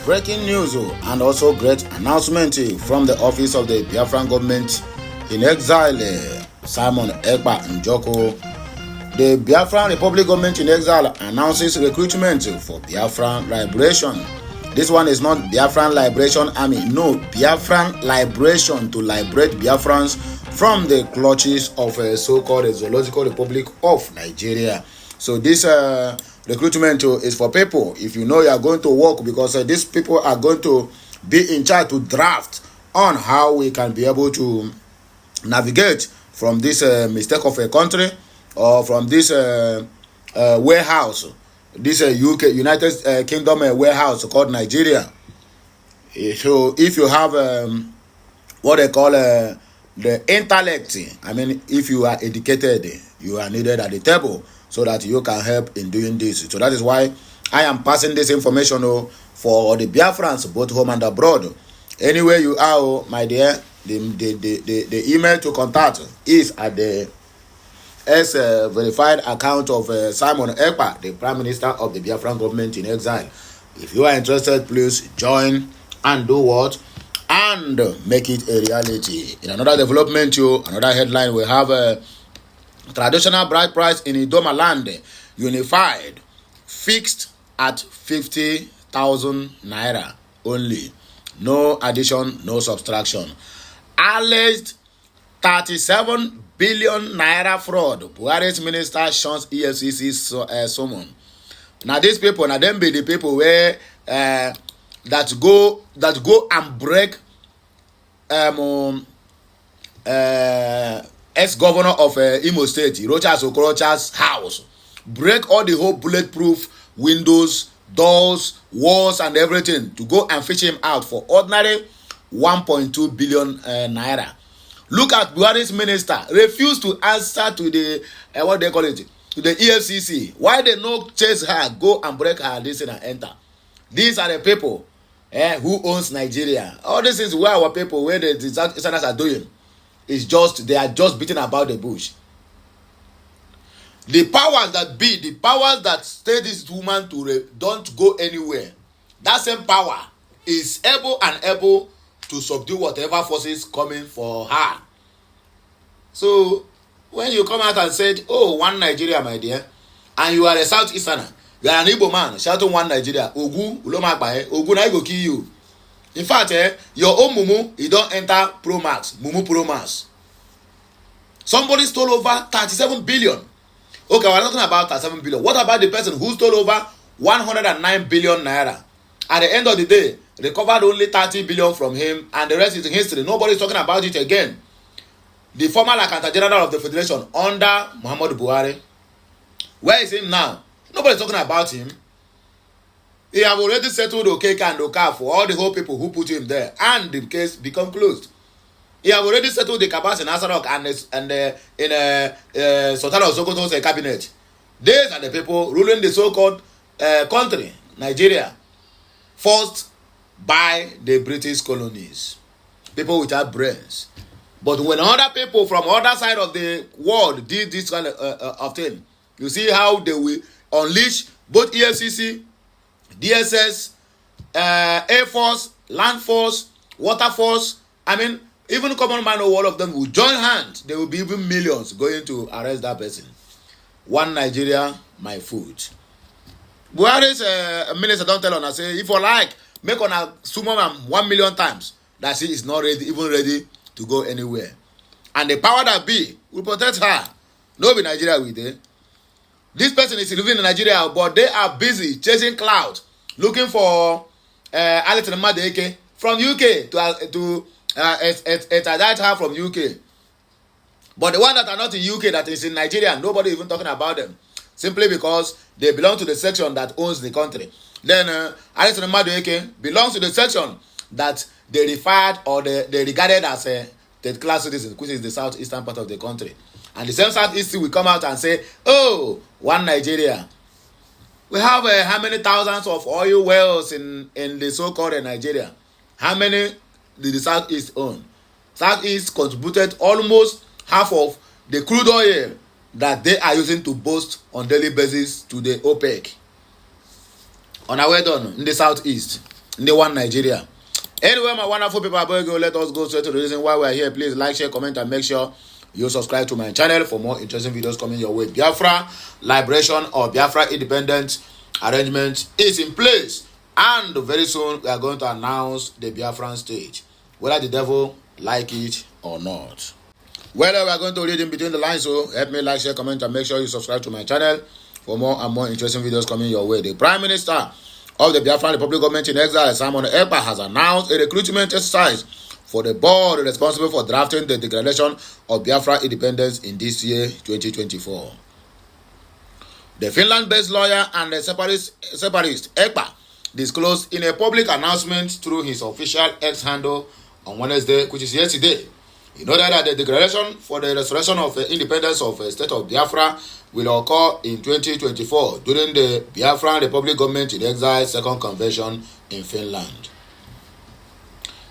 Breaking news and also great announcement from the office of the Biafran government in exile, Simon Ekpa Njoko. The Biafran Republic government in exile announces recruitment for Biafran liberation. This one is not Biafran Liberation Army, no, Biafran liberation, to liberate Biafrans from the clutches of a so-called Zoological Republic of Nigeria. So this recruitment is for people, if you know you are going to work, because these people are going to be in charge to draft on how we can be able to navigate from this mistake of a country, or from this warehouse, this UK United Kingdom warehouse called Nigeria. So if you have what they call the intellect, I mean, if you are educated, you are needed at the table so that you can help in doing this. So that is why I am passing this information for the Biafrans, both home and abroad. Anywhere you are, my dear, the email to contact is at the verified account of Simon Ekpa, the Prime Minister of the Biafran government in exile. If you are interested, please join and do what? And make it a reality. In another development, another headline, we have a traditional bride price in Idoma land unified, fixed at 50,000 naira only. No addition, no subtraction. Alleged 37 billion naira fraud. Buhari's minister shuns EFCC summon. Now these people, now them be the people where that go and break ex-governor of Imo State, Rochas Okorocha's house, break all the whole bulletproof windows, doors, walls, and everything to go and fish him out for ordinary 1.2 billion naira. Look at Buhari's minister refused to answer to the what they call it, to the EFCC. Why they no chase her, go and break her this and enter? These are the people who owns Nigeria. All this is where our people, where the Southerners are doing, is just, they are just beating about the bush. The powers that be, the powers that stay this woman to don't go anywhere, that same power is able to subdue whatever forces coming for her. So when you come out and said, oh, one Nigeria, my dear, and you are a Southeasterner, you are an Igbo man shouting one Nigeria, Ogu, Ulomakbae, Ogu na go kill you. In fact, your own mumu, you don't enter Pro Max, Mumu Pro Max. Somebody stole over 37 billion. Okay, we're talking about 37 billion. What about the person who stole over 109 billion naira? At the end of the day, recovered only 30 billion from him, and the rest is in history. Nobody's talking about it again. The former Accountant General of the Federation under Muhammadu Buhari, where is him now? Nobody's talking about him. He have already settled Okeke and Oka for all the whole people who put him there, and the case become closed. He have already settled the Kabas in Asarok and in Sultan of Sokoto's cabinet. These are the people ruling the so-called country, Nigeria, forced by the British colonies. People without brains. But when other people from other side of the world did this kind of thing, you see how they will unleash both EFCC, DSS, Air Force, Land Force, Water Force. I mean, even common man, all of them will join hands. There will be even millions going to arrest that person. One Nigeria, my food. Buhari's minister don't tell on us, say, if you like, make on a summon 1 million times. That she is not ready, even ready to go anywhere. And the power that be will protect her. No be Nigeria with it. This person is living in Nigeria, but they are busy chasing clouds, looking for Alex Madeke from UK to extradite her from UK. But the one that are not in UK, that is in Nigeria, nobody even talking about them, simply because they belong to the section that owns the country. Then Alex Madeke belongs to the section that they referred or they regarded as a third-class citizen, which is the southeastern part of the country. And the same Southeast will come out and say, oh, one Nigeria. We have how many thousands of oil wells in the so-called Nigeria? How many did the Southeast own? Southeast contributed almost half of the crude oil that they are using to boast on daily basis to the OPEC. On our way done in the Southeast. the one Nigeria. Anyway, my wonderful people, let us go straight to the reason why we are here. Please like, share, comment, and make sure you subscribe to my channel for more interesting videos coming your way. Biafra liberation or Biafra independence arrangement is in place, and very soon we are going to announce the Biafran state, whether the devil like it or not. Well, we are going to read in between the lines, so help me like, share, comment, and make sure you subscribe to my channel for more and more interesting videos coming your way. The Prime Minister of the Biafran Republic government in exile, Simon Ekpa, has announced a recruitment exercise for the board responsible for drafting the declaration of Biafra independence in this year, 2024. The Finland-based lawyer and the separatist Ekpa disclosed in a public announcement through his official X handle on Wednesday, which is yesterday. He noted that the declaration for the restoration of independence of the state of Biafra will occur in 2024 during the Biafran Republic Government in Exile Second Convention in Finland.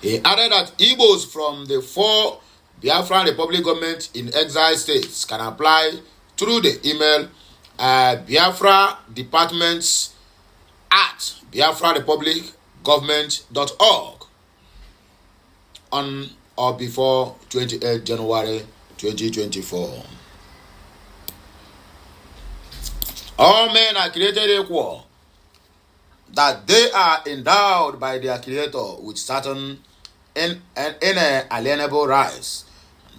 He added that Igbos from the 4 Biafran Republic Government in Exile states can apply through the email Biafra Departments at biafrarepublicgovernment.org on or before 28 January 2024. All men are created equal, that they are endowed by their Creator with certain inalienable rights,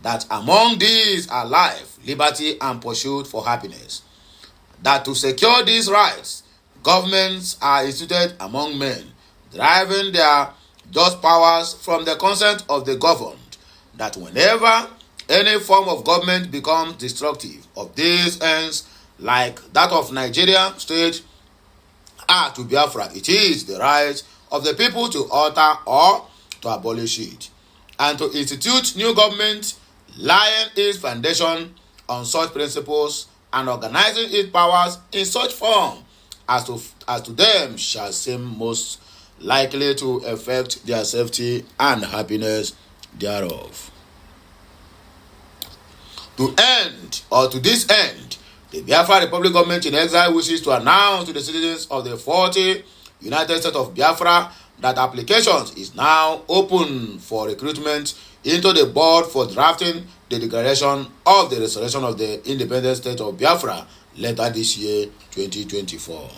that among these are life, liberty, and pursuit for happiness, that to secure these rights, governments are instituted among men, deriving their just powers from the consent of the governed, that whenever any form of government becomes destructive of these ends, like that of Nigeria state, are to Biafra, it is the right of the people to alter or to abolish it, and to institute new government, laying its foundation on such principles and organizing its powers in such form as to them shall seem most likely to affect their safety and happiness thereof. To this end, the Biafra Republic Government in Exile wishes to announce to the citizens of the 40 United States of Biafra that applications is now open for recruitment into the board for drafting the declaration of the restoration of the independent state of Biafra later this year, 2024.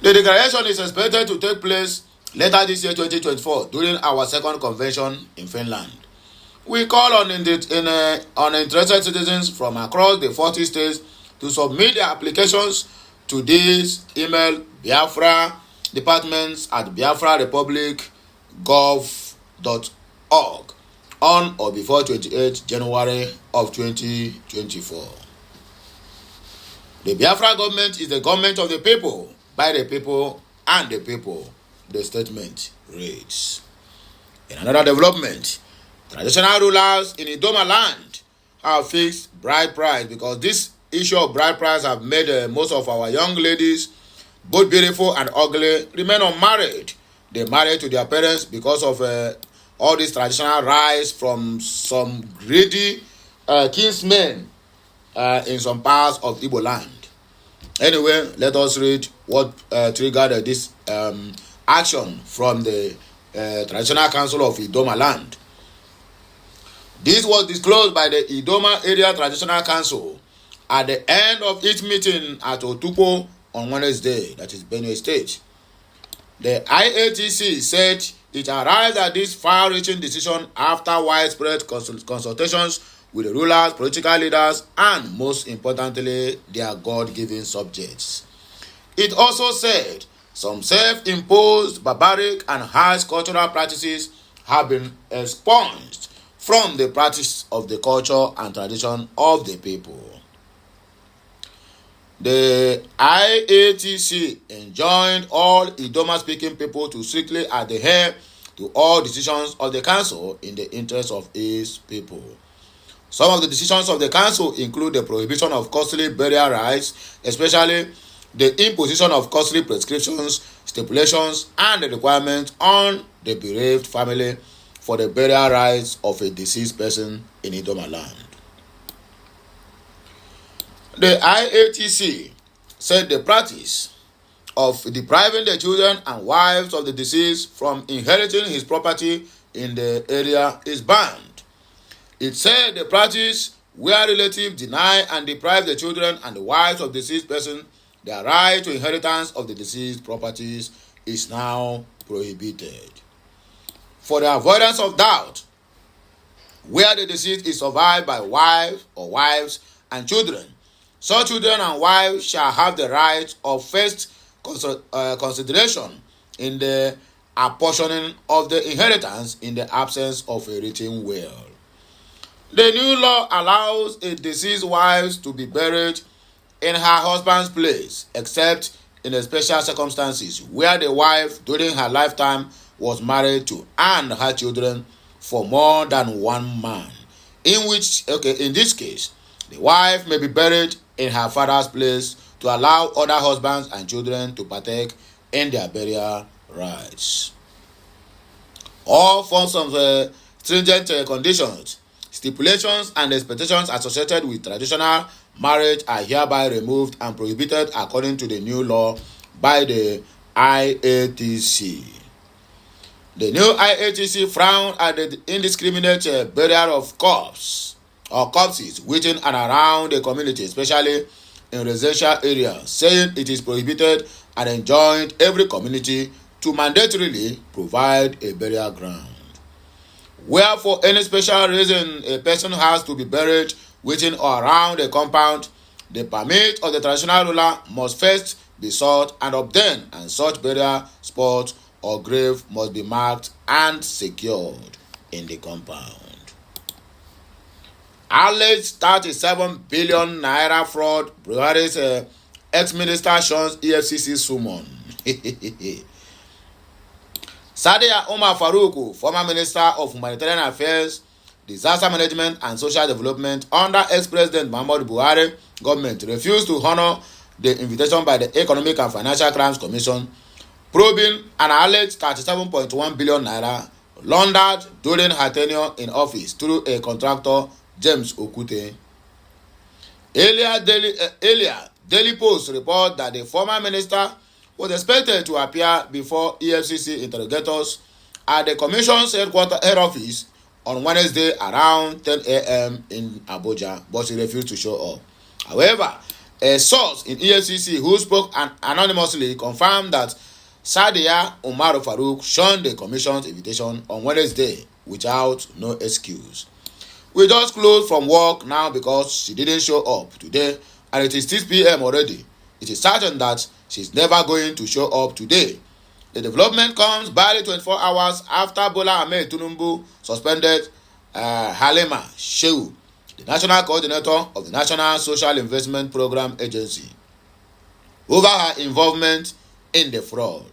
The declaration is expected to take place later this year, 2024, during our second convention in Finland. We call on interested citizens from across the 40 states to submit their applications to this email, Biafra Departments at biafrarepublicgov.org on or before 28 January of 2024. The Biafra government is the government of the people, by the people, and the people, the statement reads. In another development, traditional rulers in Idoma land have fixed bride price, because this issue of bride price have made most of our young ladies, both beautiful and ugly, remain unmarried. They marry to their parents because of all these traditional rights from some greedy kinsmen in some parts of Igbo land. Anyway, let us read what triggered this action from the Traditional Council of Idoma land. This was disclosed by the Idoma Area Traditional Council at the end of its meeting at Otukpo on Wednesday, that is Benue State. The IATC said it arrived at this far-reaching decision after widespread consultations with the rulers, political leaders, and most importantly, their God-given subjects. It also said some self-imposed barbaric and harsh cultural practices have been expunged from the practice of the culture and tradition of the people. The IATC enjoined all Idoma-speaking people to strictly adhere to all decisions of the council in the interest of its people. Some of the decisions of the council include the prohibition of costly burial rites, especially the imposition of costly prescriptions, stipulations, and the requirements on the bereaved family for the burial rites of a deceased person in Idoma land. The IATC said the practice of depriving the children and wives of the deceased from inheriting his property in the area is banned. It said the practice where relatives deny and deprive the children and the wives of deceased person their right to inheritance of the deceased properties is now prohibited. For the avoidance of doubt, where the deceased is survived by wife or wives and children, such children and wives shall have the right of first consideration in the apportioning of the inheritance in the absence of a written will. The new law allows a deceased wife to be buried in her husband's place, except in the special circumstances where the wife during her lifetime was married to and her children for more than one man, in this case, the wife may be buried in her father's place to allow other husbands and children to partake in their burial rights. All forms of stringent conditions, stipulations, and expectations associated with traditional marriage are hereby removed and prohibited according to the new law by the IATC. The new IATC frowned at the indiscriminate burial of corpses within and around the community, especially in residential areas, saying it is prohibited and enjoined every community to mandatorily provide a burial ground. Where for any special reason a person has to be buried within or around a compound, the permit of the traditional ruler must first be sought and obtained, and such burial spot or grave must be marked and secured in the compound. Alleged 37 billion naira fraud, Buhari's ex-minister shuns EFCC summon. Sadia Umar Faruku, former Minister of Humanitarian Affairs, Disaster Management and Social Development under ex-President Muhammadu Buhari government, refused to honor the invitation by the Economic and Financial Crimes Commission probing an alleged 37.1 billion naira laundered during her tenure in office through a contractor, James Okute. Earlier, Daily Post report that the former minister was expected to appear before EFCC interrogators at the commission's head office on Wednesday around 10 a.m. in Abuja, but she refused to show up. However, a source in EFCC who spoke anonymously confirmed that Sadia Umar Farouk shunned the commission's invitation on Wednesday without no excuse. We just closed from work now because she didn't show up today, and it is 6 p.m. already. It is certain that she's never going to show up today. The development comes barely 24 hours after Bola Ahmed Tinubu suspended Halima Shehu, the national coordinator of the National Social Investment Program Agency, over her involvement in the fraud.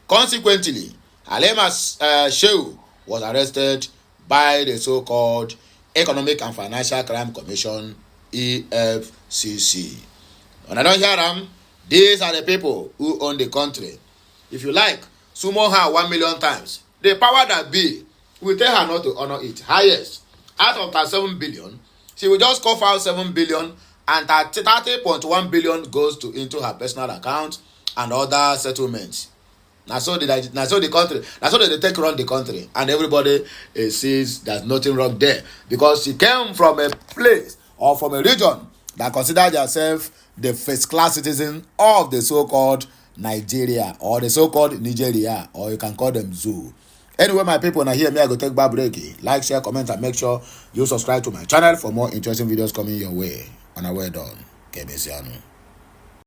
Consequently, Halima Shehu was arrested by the so-called Economic and Financial Crime Commission, EFCC. When I don't hear them, these are the people who own the country. If you like, summon her 1 million times. The power that be will tell her not to honor it. Highest, out of 37 billion, she will just cough out 7 billion, and 30.1 billion goes into her personal account and other settlements. That's so they take run the country, and everybody sees there's nothing wrong there, because she came from a place or from a region that considered herself the first-class citizen of the so-called Nigeria, or the so-called Nigeria, or you can call them Zoo. Anyway, my people, now here me I go take back break. Like, share, comment, and make sure you subscribe to my channel for more interesting videos coming your way. And well done. Kemesiano.